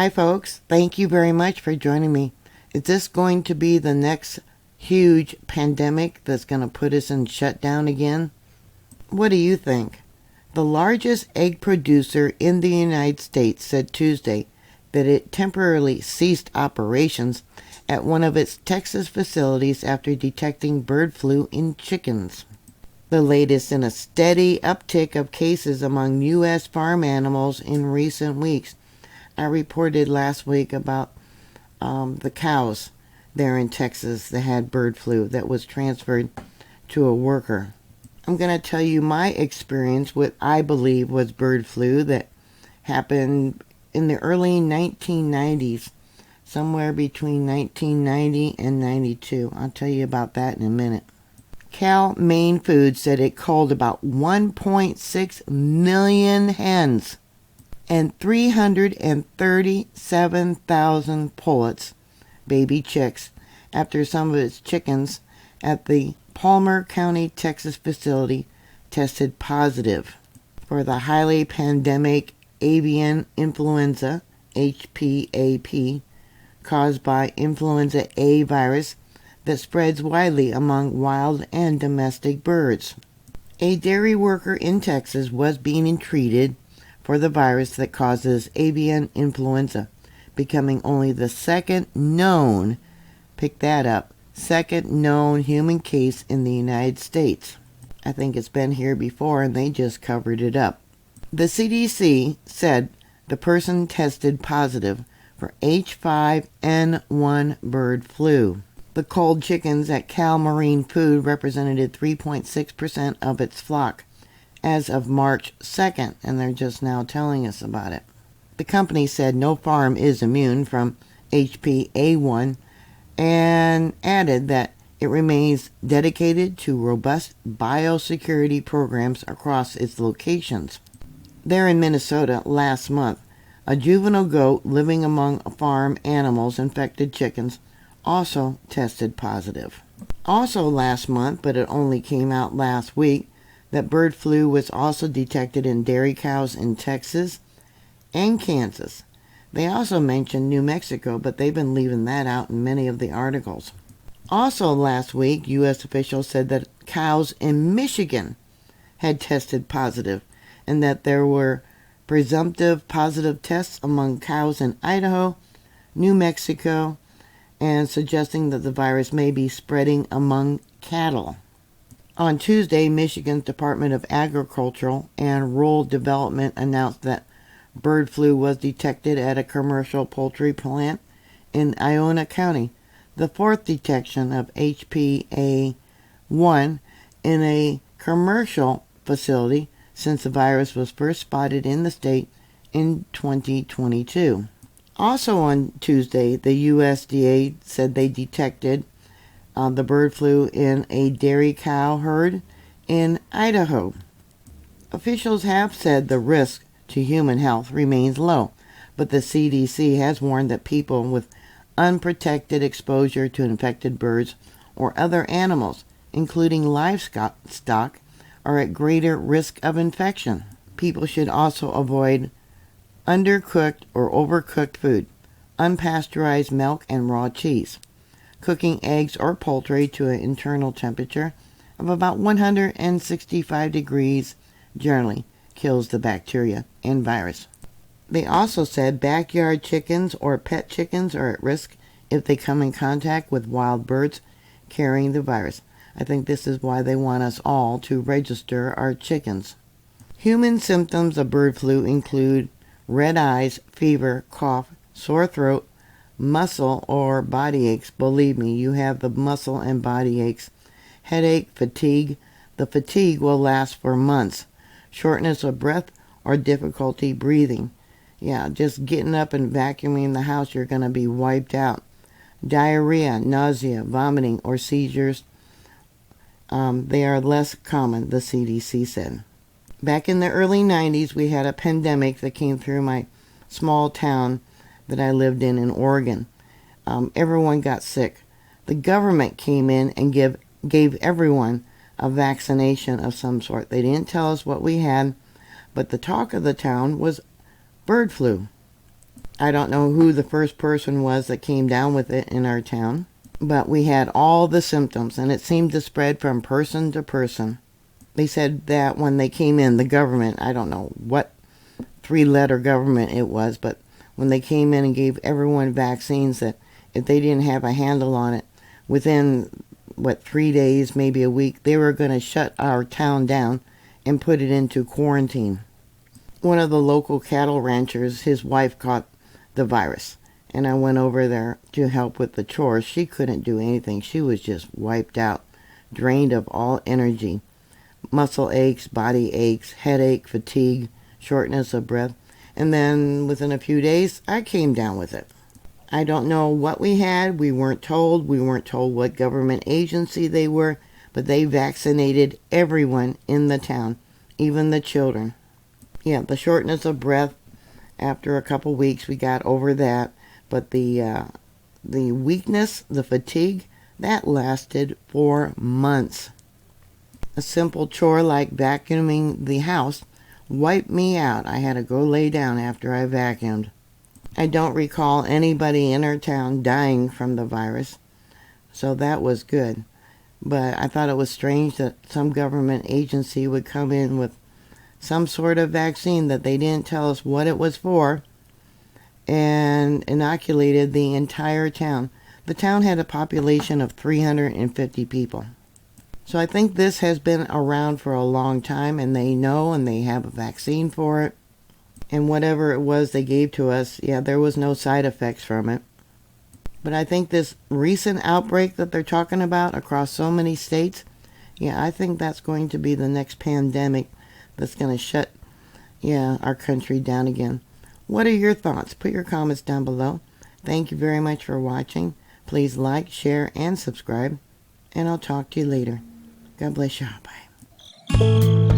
Hi, folks. Thank you very much for joining me. Is this going to be the next huge pandemic that's going to put us in shutdown again? What do you think? The largest egg producer in the United States said Tuesday that it temporarily ceased operations at one of its Texas facilities after detecting bird flu in chickens. The latest in a steady uptick of cases among U.S. farm animals in recent weeks. I reported last week about the cows there in Texas that had bird flu that was transferred to a worker. I'm going to tell you my experience with I believe was bird flu that happened in the early 1990s, somewhere between 1990 and 92. I'll tell you about that in a minute. Cal Maine Foods said it culled about 1.6 million hens and 337,000 pullets, baby chicks, after some of its chickens at the Palmer County, Texas facility tested positive for the highly pandemic avian influenza, HPAP, caused by influenza A virus that spreads widely among wild and domestic birds. A dairy worker in Texas was being treated for the virus that causes avian influenza, becoming only the second known, pick that up, second known human case in the United States. I think it's been here before and they just covered it up. The CDC said the person tested positive for H5N1 bird flu. The culled chickens at Cal Marine Food represented 3.6% of its flock as of March 2nd, and they're just now telling us about it. The company said no farm is immune from HPA1 and added that it remains dedicated to robust biosecurity programs across its locations. There in Minnesota last month, a juvenile goat living among farm animals infected chickens also tested positive. Also last month, but it only came out last week, that bird flu was also detected in dairy cows in Texas and Kansas. They also mentioned New Mexico, but they've been leaving that out in many of the articles. Also last week, U.S. officials said that cows in Michigan had tested positive and that there were presumptive positive tests among cows in Idaho, New Mexico, and suggesting that the virus may be spreading among cattle. On Tuesday, Michigan's Department of Agriculture and Rural Development announced that bird flu was detected at a commercial poultry plant in Iona County, the fourth detection of HPA1 in a commercial facility since the virus was first spotted in the state in 2022. Also on Tuesday, the USDA said they detected the bird flu in a dairy cow herd in Idaho. Officials have said the risk to human health remains low, but the CDC has warned that people with unprotected exposure to infected birds or other animals, including livestock, are at greater risk of infection. People should also avoid undercooked or overcooked food, unpasteurized milk and raw cheese. Cooking eggs or poultry to an internal temperature of about 165 degrees generally kills the bacteria and virus. They also said backyard chickens or pet chickens are at risk if they come in contact with wild birds carrying the virus. I think this is why they want us all to register our chickens. Human symptoms of bird flu include red eyes, fever, cough, sore throat, muscle or body aches. Believe me, you have the muscle and body aches. Headache, fatigue. The fatigue will last for months. Shortness of breath or difficulty breathing. Yeah, just getting up and vacuuming the house, you're going to be wiped out. Diarrhea, nausea, vomiting, or seizures. They are less common, the CDC said. Back in the early 90s, we had a pandemic that came through my small town that I lived in Oregon. Everyone got sick. The government came in and gave everyone a vaccination of some sort. They didn't tell us what we had, but the talk of the town was bird flu. I don't know who the first person was that came down with it in our town, but we had all the symptoms, and it seemed to spread from person to person. They said that when they came in, the government, I don't know what three-letter government it was, but when they came in and gave everyone vaccines, that if they didn't have a handle on it, within, 3 days, maybe a week, they were going to shut our town down and put it into quarantine. One of the local cattle ranchers, his wife caught the virus, and I went over there to help with the chores. She couldn't do anything. She was just wiped out, drained of all energy. Muscle aches, body aches, headache, fatigue, shortness of breath. And then within a few days, I came down with it. I don't know what we had. We weren't told. We weren't told what government agency they were, but they vaccinated everyone in the town, even the children. Yeah, the shortness of breath, after a couple weeks, we got over that. But the weakness, the fatigue, that lasted for months. A simple chore like vacuuming the house wiped me out. I had to go lay down after I vacuumed. I don't recall anybody in our town dying from the virus, so that was good. But I thought it was strange that some government agency would come in with some sort of vaccine that they didn't tell us what it was for and inoculated the entire town. The town had a population of 350 people. So I think this has been around for a long time, and they know, and they have a vaccine for it. And whatever it was they gave to us, there was no side effects from it. But I think this recent outbreak that they're talking about across so many states, I think that's going to be the next pandemic that's going to shut, our country down again. What are your thoughts? Put your comments down below. Thank you very much for watching. Please like, share, and subscribe. And I'll talk to you later. God bless you. Bye.